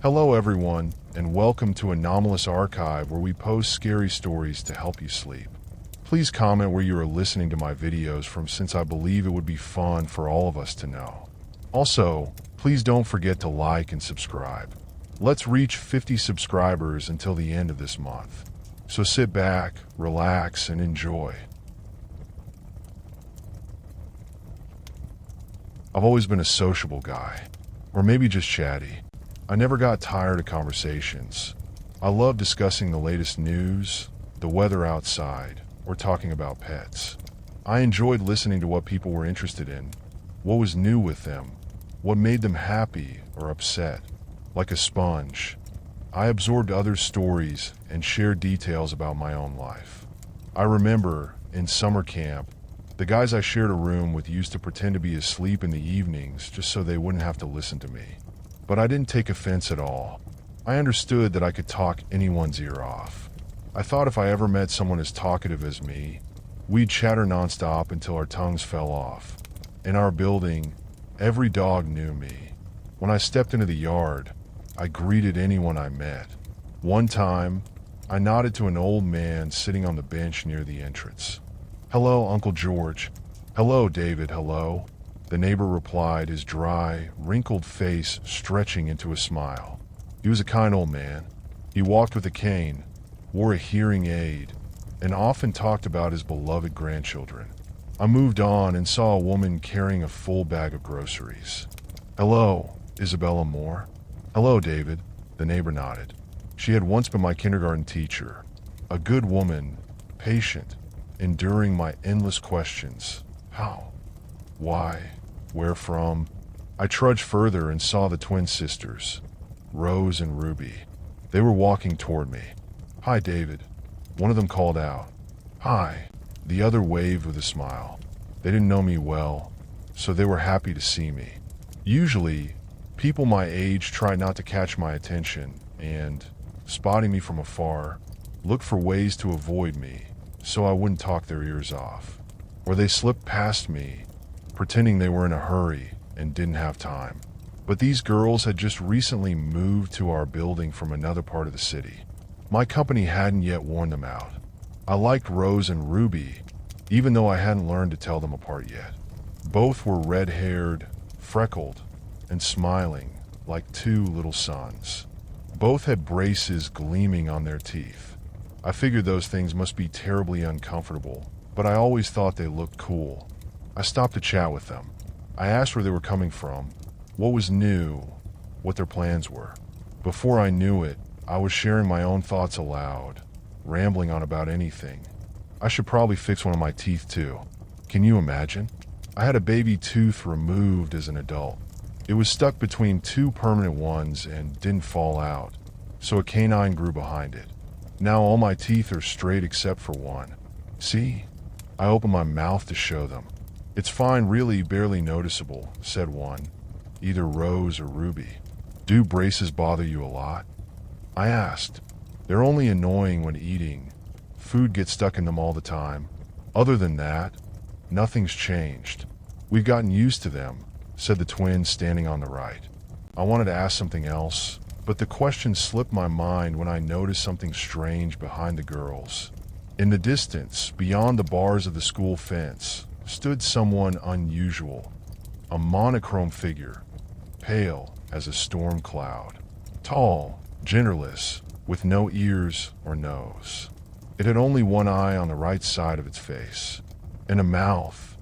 Hello everyone, and welcome to Anomalous Archive, where we post scary stories to help you sleep. Please comment where you are listening to my videos from, since I believe it would be fun for all of us to know. Also, please don't forget to like and subscribe. Let's reach 50 subscribers until the end of this month. So sit back, relax, and enjoy. I've always been a sociable guy, or maybe just chatty. I never got tired of conversations. I love discussing the latest news, the weather outside, or talking about pets. I enjoyed listening to what people were interested in, what was new with them, what made them happy or upset. Like a sponge, I absorbed others' stories and shared details about my own life. I remember, in summer camp, the guys I shared a room with used to pretend to be asleep in the evenings just so they wouldn't have to listen to me. But I didn't take offense at all. I understood that I could talk anyone's ear off. I thought if I ever met someone as talkative as me, we'd chatter nonstop until our tongues fell off. In our building, every dog knew me. When I stepped into the yard, I greeted anyone I met. One time, I nodded to an old man sitting on the bench near the entrance. "Hello, Uncle George." "Hello, David, hello." The neighbor replied, his dry, wrinkled face stretching into a smile. He was a kind old man. He walked with a cane, wore a hearing aid, and often talked about his beloved grandchildren. I moved on and saw a woman carrying a full bag of groceries. "Hello, Isabella Moore." "Hello, David." The neighbor nodded. She had once been my kindergarten teacher, a good woman, patient, enduring my endless questions. How? Why? Where from? I trudged further and saw the twin sisters, Rose and Ruby. They were walking toward me. "Hi, David." One of them called out. "Hi." The other waved with a smile. They didn't know me well, so they were happy to see me. Usually, people my age try not to catch my attention and, spotting me from afar, look for ways to avoid me so I wouldn't talk their ears off. Or they slipped past me, pretending they were in a hurry and didn't have time. But these girls had just recently moved to our building from another part of the city. My company hadn't yet worn them out. I liked Rose and Ruby, even though I hadn't learned to tell them apart yet. Both were red-haired, freckled, and smiling like two little suns. Both had braces gleaming on their teeth. I figured those things must be terribly uncomfortable, but I always thought they looked cool. I stopped to chat with them. I asked where they were coming from, what was new, what their plans were. Before I knew it, I was sharing my own thoughts aloud, rambling on about anything. I should probably fix one of my teeth too. Can you imagine? I had a baby tooth removed as an adult. It was stuck between two permanent ones and didn't fall out, so a canine grew behind it. Now all my teeth are straight except for one. See? I opened my mouth to show them. "It's fine, really barely noticeable," said one, either Rose or Ruby. "Do braces bother you a lot?" I asked. "They're only annoying when eating. Food gets stuck in them all the time. Other than that, nothing's changed. We've gotten used to them," said the twin standing on the right. I wanted to ask something else, but the question slipped my mind when I noticed something strange behind the girls. In the distance, beyond the bars of the school fence, stood someone unusual. A monochrome figure, pale as a storm cloud. Tall, genderless, with no ears or nose. It had only one eye on the right side of its face, and a mouth,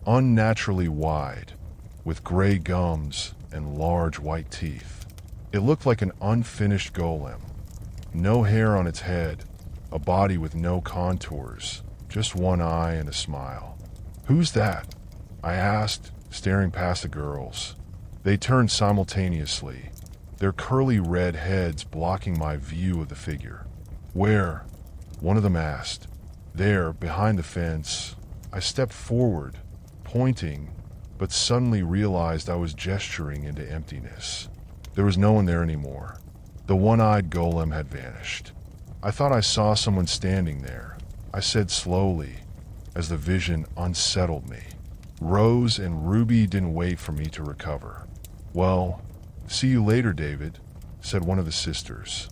unnaturally wide, with gray gums and large white teeth. It looked like an unfinished golem. No hair on its head, a body with no contours, just one eye and a smile. "Who's that?" I asked, staring past the girls. They turned simultaneously, their curly red heads blocking my view of the figure. "Where?" one of them asked. "There, behind the fence." I stepped forward, pointing, but suddenly realized I was gesturing into emptiness. There was no one there anymore. The one-eyed golem had vanished. I thought I saw someone standing there, I said slowly, as the vision unsettled me. Rose and Ruby didn't wait for me to recover. "Well, see you later, David." said one of the sisters.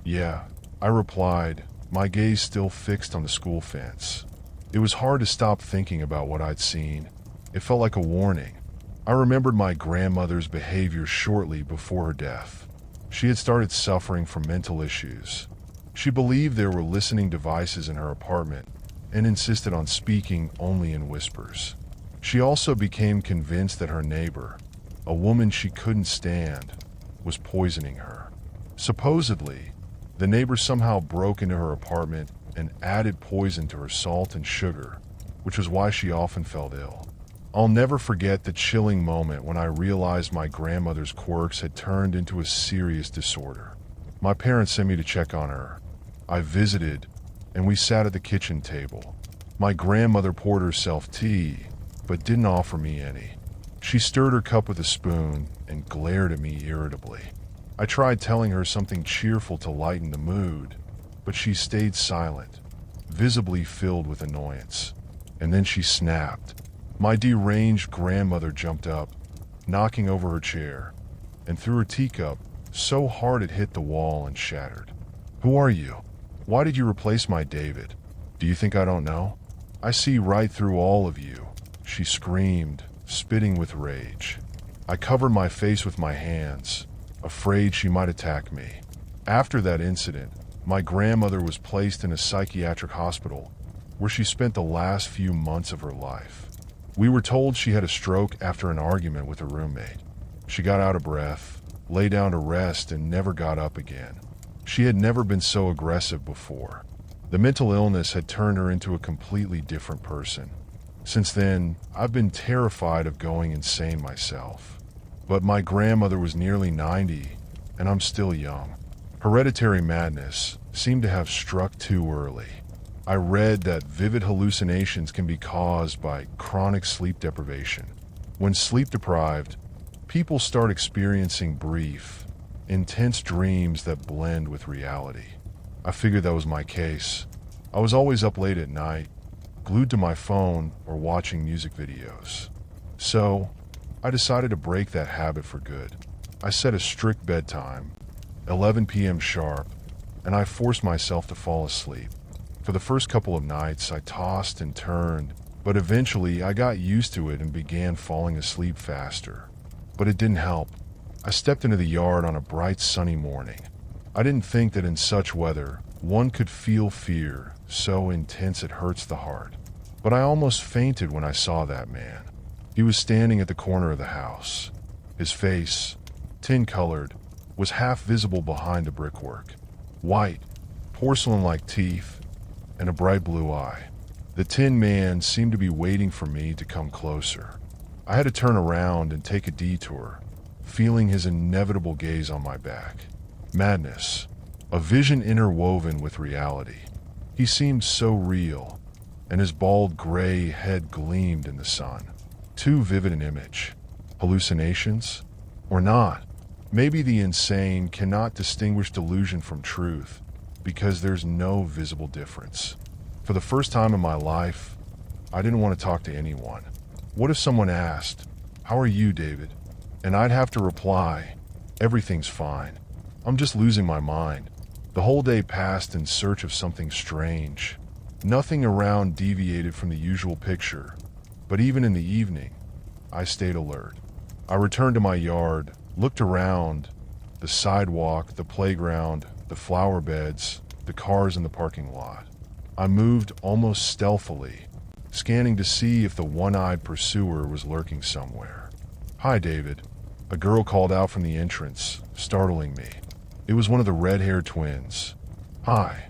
Yeah, I replied, my gaze still fixed on the school fence. It was hard to stop thinking about what I'd seen. It felt like a warning. I remembered my grandmother's behavior shortly before her death. She had started suffering from mental issues. She believed there were listening devices in her apartment and insisted on speaking only in whispers. She also became convinced that her neighbor, a woman she couldn't stand, was poisoning her. Supposedly, the neighbor somehow broke into her apartment and added poison to her salt and sugar, which was why she often felt ill. I'll never forget the chilling moment when I realized my grandmother's quirks had turned into a serious disorder. My parents sent me to check on her. I visited, and we sat at the kitchen table. My grandmother poured herself tea, but didn't offer me any. She stirred her cup with a spoon and glared at me irritably. I tried telling her something cheerful to lighten the mood, but she stayed silent, visibly filled with annoyance. And then she snapped. My deranged grandmother jumped up, knocking over her chair, and threw her teacup so hard it hit the wall and shattered. Who are you? Why did you replace my David? Do you think I don't know? I see right through all of you, she screamed, spitting with rage. I covered my face with my hands, afraid she might attack me. After that incident, my grandmother was placed in a psychiatric hospital where she spent the last few months of her life. We were told she had a stroke after an argument with a roommate. She got out of breath, lay down to rest, and never got up again. She had never been so aggressive before. The mental illness had turned her into a completely different person. Since then, I've been terrified of going insane myself. But my grandmother was nearly 90, and I'm still young. Hereditary madness seemed to have struck too early. I read that vivid hallucinations can be caused by chronic sleep deprivation. When sleep deprived, people start experiencing brief, intense dreams that blend with reality. I figured that was my case. I was always up late at night, glued to my phone or watching music videos. So, I decided to break that habit for good. I set a strict bedtime, 11 p.m. sharp, and I forced myself to fall asleep. For the first couple of nights, I tossed and turned, but eventually I got used to it and began falling asleep faster. But it didn't help. I stepped into the yard on a bright sunny morning. I didn't think that in such weather, one could feel fear so intense it hurts the heart. But I almost fainted when I saw that man. He was standing at the corner of the house. His face, tin-colored, was half visible behind the brickwork. White, porcelain-like teeth, and a bright blue eye. The Tin Man seemed to be waiting for me to come closer. I had to turn around and take a detour, feeling his inevitable gaze on my back. Madness, a vision interwoven with reality. He seemed so real, and his bald gray head gleamed in the sun. Too vivid an image. Hallucinations? Or not? Maybe the insane cannot distinguish delusion from truth, because there's no visible difference. For the first time in my life, I didn't want to talk to anyone. What if someone asked, "How are you, David?" And I'd have to reply, "Everything's fine. I'm just losing my mind." The whole day passed in search of something strange. Nothing around deviated from the usual picture, but even in the evening, I stayed alert. I returned to my yard, looked around, the sidewalk, the playground, the flower beds, the cars in the parking lot. I moved almost stealthily, scanning to see if the one-eyed pursuer was lurking somewhere. "Hi, David," a girl called out from the entrance, startling me. It was one of the red-haired twins. "Hi,"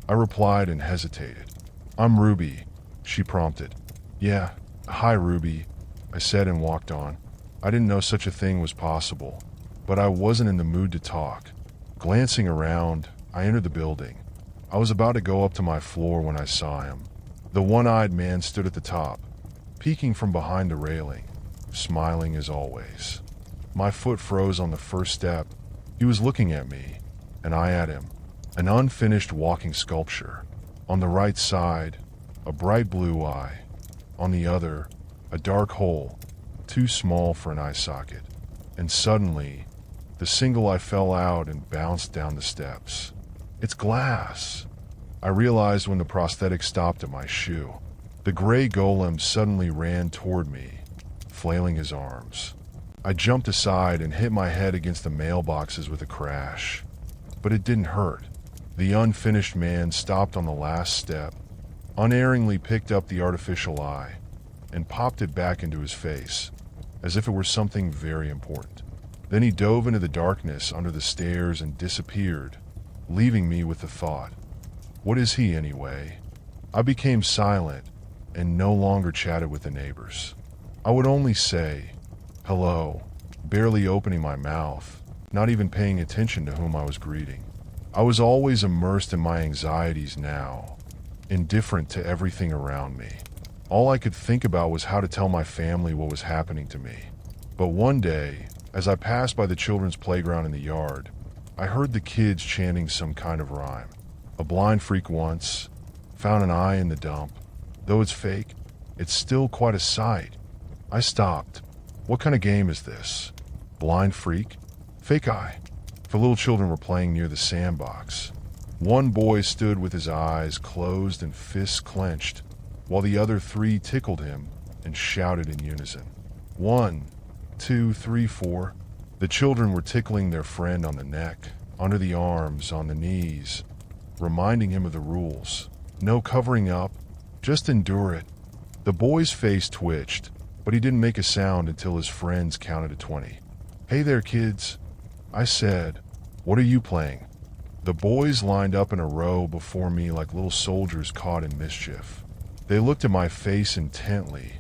I replied and hesitated. "I'm Ruby," she prompted. "Yeah, hi, Ruby," I said and walked on. I didn't know such a thing was possible, but I wasn't in the mood to talk. Glancing around, I entered the building. I was about to go up to my floor when I saw him. The one-eyed man stood at the top, peeking from behind the railing, smiling as always. My foot froze on the first step. He was looking at me, and I at him. An unfinished walking sculpture. On the right side, a bright blue eye. On the other, a dark hole, too small for an eye socket. And suddenly, The single eye fell out and bounced down the steps. It's glass, I realized when the prosthetic stopped at my shoe. The gray golem suddenly ran toward me, flailing his arms. I jumped aside and hit my head against the mailboxes with a crash. But it didn't hurt. The unfinished man stopped on the last step, unerringly picked up the artificial eye, and popped it back into his face, as if it were something very important. Then he dove into the darkness under the stairs and disappeared, leaving me with the thought, what is he anyway? I became silent and no longer chatted with the neighbors. I would only say, hello, barely opening my mouth, not even paying attention to whom I was greeting. I was always immersed in my anxieties now, indifferent to everything around me. All I could think about was how to tell my family what was happening to me. But one day, as I passed by the children's playground in the yard, I heard the kids chanting some kind of rhyme. A blind freak once found an eye in the dump. Though it's fake, it's still quite a sight. I stopped. What kind of game is this? Blind freak? Fake eye? The little children were playing near the sandbox. One boy stood with his eyes closed and fists clenched, while the other three tickled him and shouted in unison. 1, 2, 3, 4. The children were tickling their friend on the neck, under the arms, on the knees, reminding him of the rules. No covering up, just endure it. The boy's face twitched, but he didn't make a sound until his friends counted to 20. Hey there, kids, I said. What are you playing? The boys lined up in a row before me like little soldiers caught in mischief. They looked at my face intently,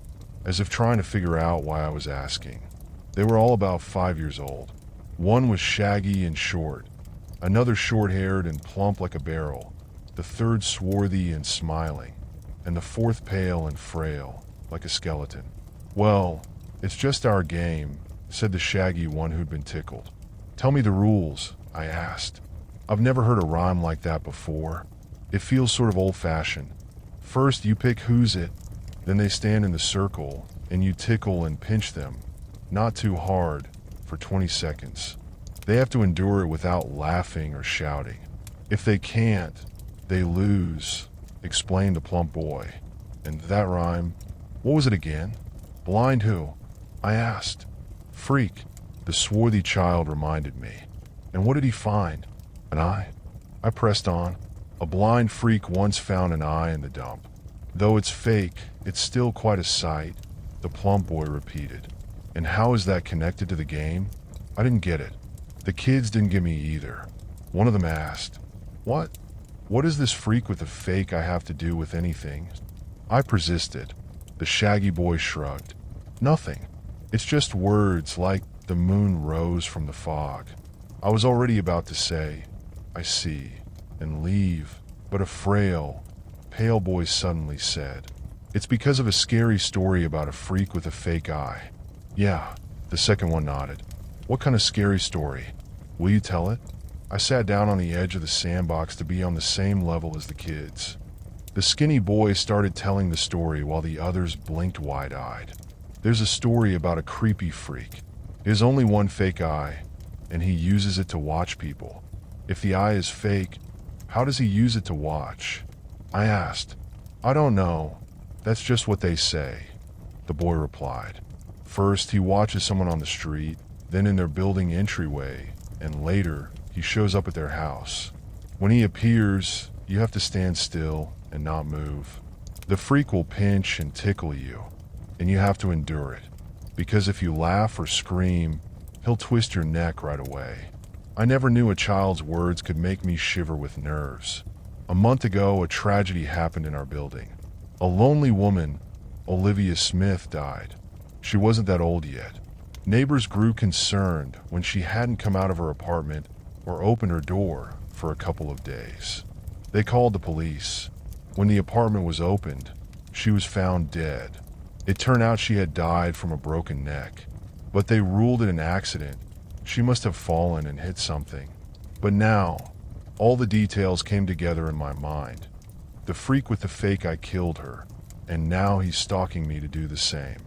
as if trying to figure out why I was asking. They were all about 5 years old. One was shaggy and short, another short-haired and plump like a barrel, the third swarthy and smiling, and the fourth pale and frail, like a skeleton. Well, it's just our game, said the shaggy one who'd been tickled. Tell me the rules, I asked. I've never heard a rhyme like that before. It feels sort of old-fashioned. First you pick who's it, then they stand in the circle, and you tickle and pinch them, not too hard, for 20 seconds. They have to endure it without laughing or shouting. If they can't, they lose, explained the plump boy. And that rhyme, what was it again? Blind who? I asked. Freak, the swarthy child reminded me. And what did he find? An eye? I pressed on. A blind freak once found an eye in the dump. Though it's fake, it's still quite a sight, the plump boy repeated. And how is that connected to the game? I didn't get it. The kids didn't get me either. One of them asked, What? What does this freak with a fake eye have to do with anything? I persisted. The shaggy boy shrugged. Nothing. It's just words like the moon rose from the fog. I was already about to say, I see, and leave, but a frail, pale boy suddenly said, It's because of a scary story about a freak with a fake eye. Yeah, the second one nodded. What kind of scary story? Will you tell it? I sat down on the edge of the sandbox to be on the same level as the kids. The skinny boy started telling the story while the others blinked wide-eyed. There's a story about a creepy freak. He has only one fake eye, and he uses it to watch people. If the eye is fake, how does he use it to watch? I asked. I don't know. That's just what they say, the boy replied. First, he watches someone on the street, then in their building entryway, and later, he shows up at their house. When he appears, you have to stand still and not move. The freak will pinch and tickle you, and you have to endure it, because if you laugh or scream, he'll twist your neck right away. I never knew a child's words could make me shiver with nerves. A month ago, a tragedy happened in our building. A lonely woman, Olivia Smith, died. She wasn't that old yet. Neighbors grew concerned when she hadn't come out of her apartment or opened her door for a couple of days. They called the police. When the apartment was opened, she was found dead. It turned out she had died from a broken neck, but they ruled it an accident. She must have fallen and hit something. But now, all the details came together in my mind. The freak with the fake eye killed her, and now he's stalking me to do the same.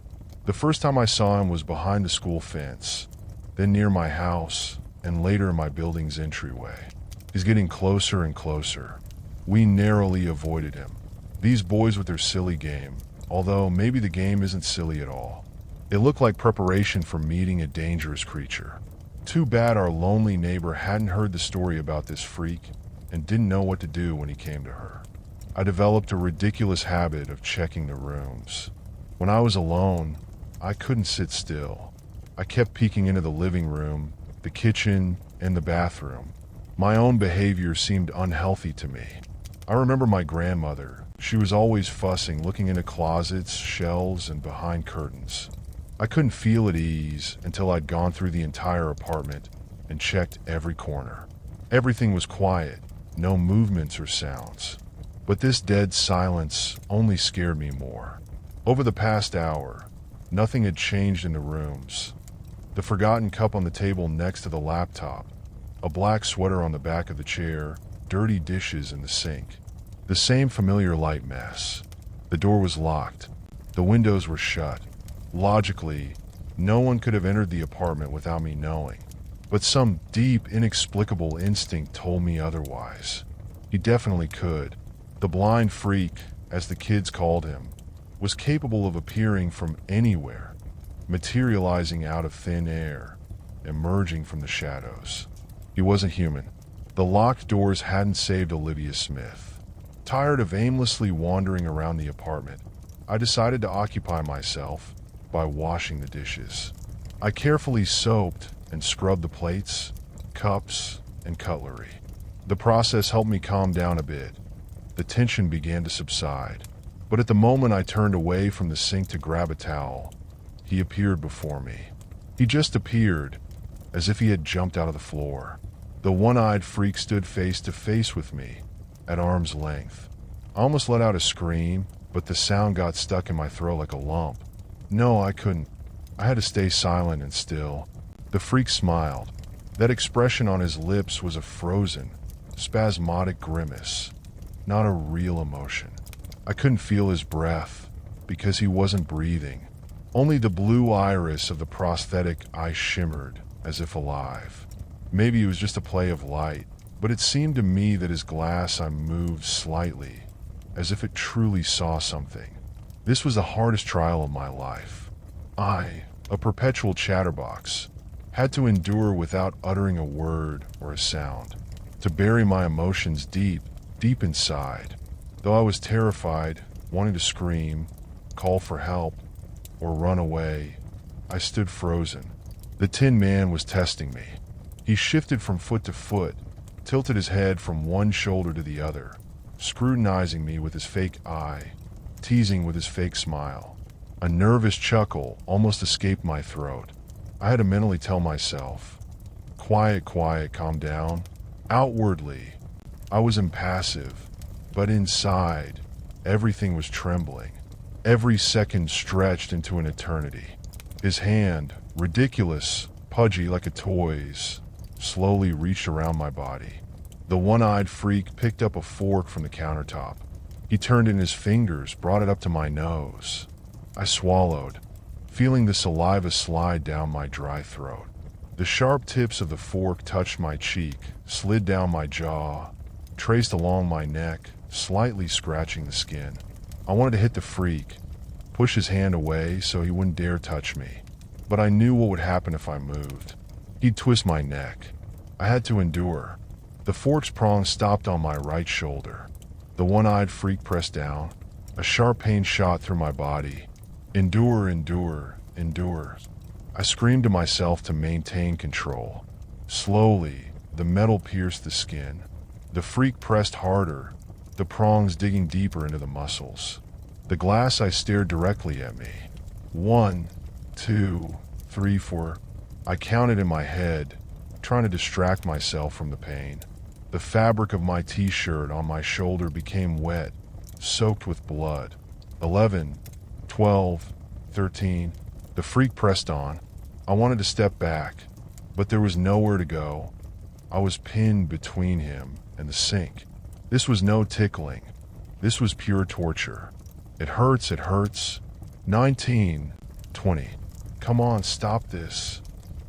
The first time I saw him was behind the school fence, then near my house, and later in my building's entryway. He's getting closer and closer. We narrowly avoided him. These boys with their silly game, although maybe the game isn't silly at all. It looked like preparation for meeting a dangerous creature. Too bad our lonely neighbor hadn't heard the story about this freak and didn't know what to do when he came to her. I developed a ridiculous habit of checking the rooms. When I was alone, I couldn't sit still. I kept peeking into the living room, the kitchen, and the bathroom. My own behavior seemed unhealthy to me. I remember my grandmother. She was always fussing, looking into closets, shelves, and behind curtains. I couldn't feel at ease until I'd gone through the entire apartment and checked every corner. Everything was quiet, no movements or sounds. But this dead silence only scared me more. Over the past hour, nothing had changed in the rooms. The forgotten cup on the table next to the laptop, a black sweater on the back of the chair, dirty dishes in the sink. The same familiar light mess. The door was locked. The windows were shut. Logically, no one could have entered the apartment without me knowing. But some deep, inexplicable instinct told me otherwise. He definitely could. The blind freak, as the kids called him, was capable of appearing from anywhere, materializing out of thin air, emerging from the shadows. He wasn't human. The locked doors hadn't saved Olivia Smith. Tired of aimlessly wandering around the apartment, I decided to occupy myself by washing the dishes. I carefully soaped and scrubbed the plates, cups, and cutlery. The process helped me calm down a bit. The tension began to subside. But at the moment I turned away from the sink to grab a towel, he appeared before me. He just appeared, as if he had jumped out of the floor. The one-eyed freak stood face to face with me, at arm's length. I almost let out a scream, but the sound got stuck in my throat like a lump. No, I couldn't. I had to stay silent and still. The freak smiled. That expression on his lips was a frozen, spasmodic grimace, not a real emotion. I couldn't feel his breath, because he wasn't breathing. Only the blue iris of the prosthetic eye shimmered, as if alive. Maybe it was just a play of light, but it seemed to me that his glass eye moved slightly, as if it truly saw something. This was the hardest trial of my life. I, a perpetual chatterbox, had to endure without uttering a word or a sound, to bury my emotions deep, deep inside. Though I was terrified, wanting to scream, call for help, or run away, I stood frozen. The Tin Man was testing me. He shifted from foot to foot, tilted his head from one shoulder to the other, scrutinizing me with his fake eye, teasing with his fake smile. A nervous chuckle almost escaped my throat. I had to mentally tell myself, quiet, quiet, calm down. Outwardly, I was impassive, but inside, everything was trembling. Every second stretched into an eternity. His hand, ridiculous, pudgy like a toy's, slowly reached around my body. The one-eyed freak picked up a fork from the countertop. He turned in his fingers, brought it up to my nose. I swallowed, feeling the saliva slide down my dry throat. The sharp tips of the fork touched my cheek, slid down my jaw, traced along my neck, slightly scratching the skin. I wanted to hit the freak, push his hand away so he wouldn't dare touch me. But I knew what would happen if I moved. He'd twist my neck. I had to endure. The fork's prong stopped on my right shoulder. The one-eyed freak pressed down. A sharp pain shot through my body. Endure, endure, endure. I screamed to myself to maintain control. Slowly, the metal pierced the skin. The freak pressed harder, the prongs digging deeper into the muscles. The glass eye stared directly at me. 1, 2, 3, 4. I counted in my head, trying to distract myself from the pain. The fabric of my t-shirt on my shoulder became wet, soaked with blood. 11, 12, 13. The freak pressed on. I wanted to step back, but there was nowhere to go. I was pinned between him and the sink. This was no tickling. This was pure torture. It hurts, it hurts. 19, 20. Come on, stop this.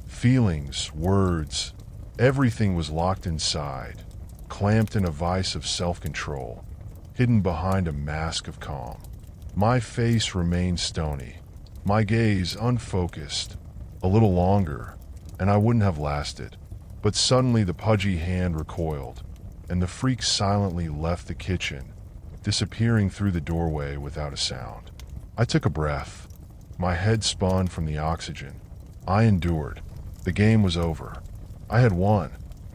Feelings, words, Everything was locked inside, clamped in a vice of self-control, hidden behind a mask of calm. My face remained stony, my gaze unfocused. A little longer, and I wouldn't have lasted. But suddenly the pudgy hand recoiled, and the freak silently left the kitchen, disappearing through the doorway without a sound. I took a breath. My head spun from the oxygen. I endured. The game was over. I had won.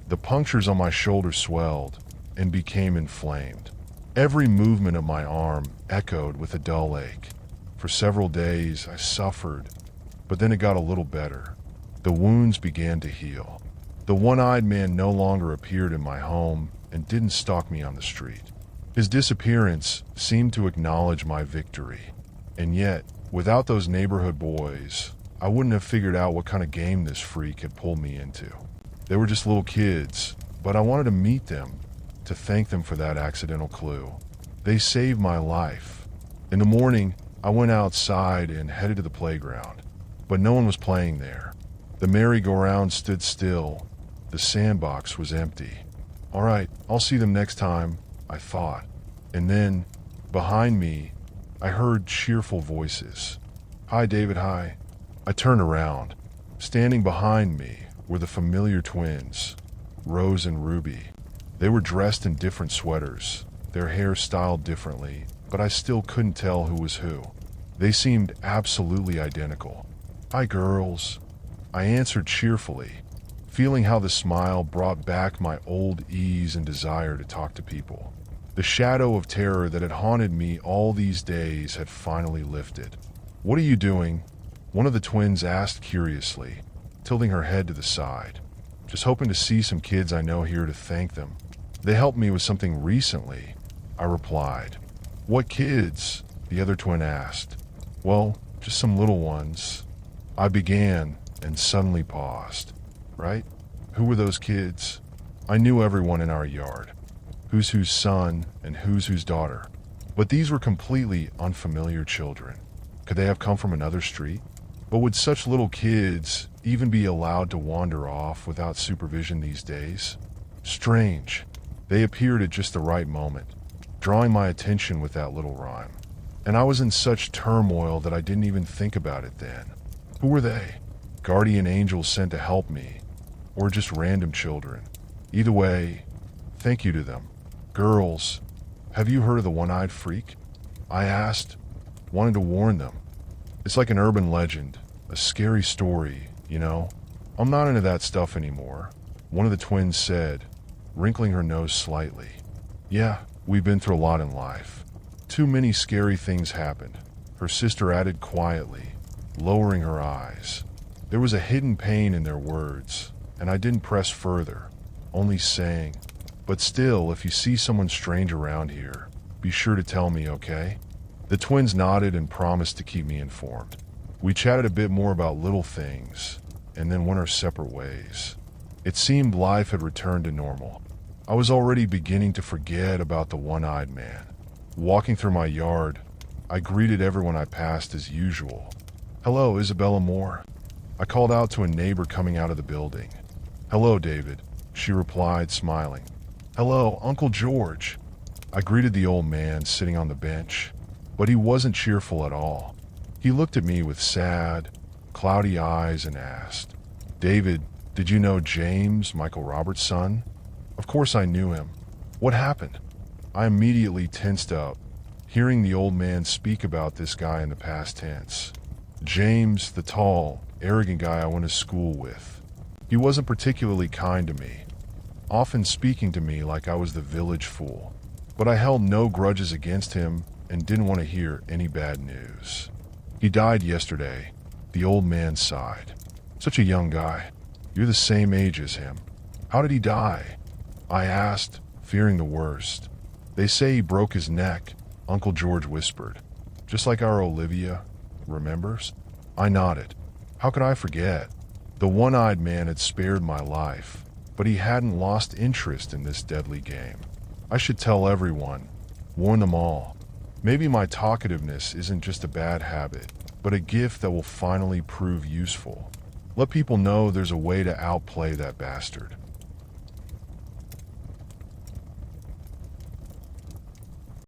The punctures on my shoulder swelled and became inflamed. Every movement of my arm echoed with a dull ache. For several days I suffered, but then it got a little better. The wounds began to heal. The one-eyed man no longer appeared in my home and didn't stalk me on the street. His disappearance seemed to acknowledge my victory. And yet, without those neighborhood boys, I wouldn't have figured out what kind of game this freak had pulled me into. They were just little kids, but I wanted to meet them, to thank them for that accidental clue. They saved my life. In the morning, I went outside and headed to the playground, but no one was playing there. The merry-go-round stood still. The sandbox was empty. All right, I'll see them next time, I thought. And then, behind me, I heard cheerful voices. Hi, David, hi. I turned around. Standing behind me were the familiar twins, Rose and Ruby. They were dressed in different sweaters, their hair styled differently, but I still couldn't tell who was who. They seemed absolutely identical. Hi, girls. I answered cheerfully, feeling how the smile brought back my old ease and desire to talk to people. The shadow of terror that had haunted me all these days had finally lifted. What are you doing? One of the twins asked curiously, tilting her head to the side. Just hoping to see some kids I know here to thank them. They helped me with something recently, I replied. What kids? The other twin asked. Well, just some little ones. I began and suddenly paused. Right? Who were those kids? I knew everyone in our yard. Who's whose son and who's whose daughter. But these were completely unfamiliar children. Could they have come from another street? But would such little kids even be allowed to wander off without supervision these days? Strange. They appeared at just the right moment, drawing my attention with that little rhyme. And I was in such turmoil that I didn't even think about it then. Who were they? Guardian angels sent to help me, or just random children? Either way, thank you to them. Girls, have you heard of the one-eyed freak? I asked, wanting to warn them. It's like an urban legend, a scary story, you know? I'm not into that stuff anymore, one of the twins said, wrinkling her nose slightly. Yeah, we've been through a lot in life. Too many scary things happened, her sister added quietly, lowering her eyes. There was a hidden pain in their words, and I didn't press further, only saying, but still, if you see someone strange around here, be sure to tell me, okay? The twins nodded and promised to keep me informed. We chatted a bit more about little things, and then went our separate ways. It seemed life had returned to normal. I was already beginning to forget about the one-eyed man. Walking through my yard, I greeted everyone I passed as usual. Hello, Isabella Moore. I called out to a neighbor coming out of the building. Hello, David, she replied, smiling. Hello, Uncle George. I greeted the old man sitting on the bench, but he wasn't cheerful at all. He looked at me with sad, cloudy eyes and asked, David, did you know James, Michael Roberts' son? Of course I knew him. What happened? I immediately tensed up, hearing the old man speak about this guy in the past tense. James, the tall, arrogant guy I went to school with. He wasn't particularly kind to me, often speaking to me like I was the village fool. But I held no grudges against him and didn't want to hear any bad news. He died yesterday, the old man sighed. Such a young guy. You're the same age as him. How did he die? I asked, fearing the worst. They say he broke his neck, Uncle George whispered. Just like our Olivia, remembers? I nodded. How could I forget? The one-eyed man had spared my life, but he hadn't lost interest in this deadly game. I should tell everyone, warn them all. Maybe my talkativeness isn't just a bad habit, but a gift that will finally prove useful. Let people know there's a way to outplay that bastard.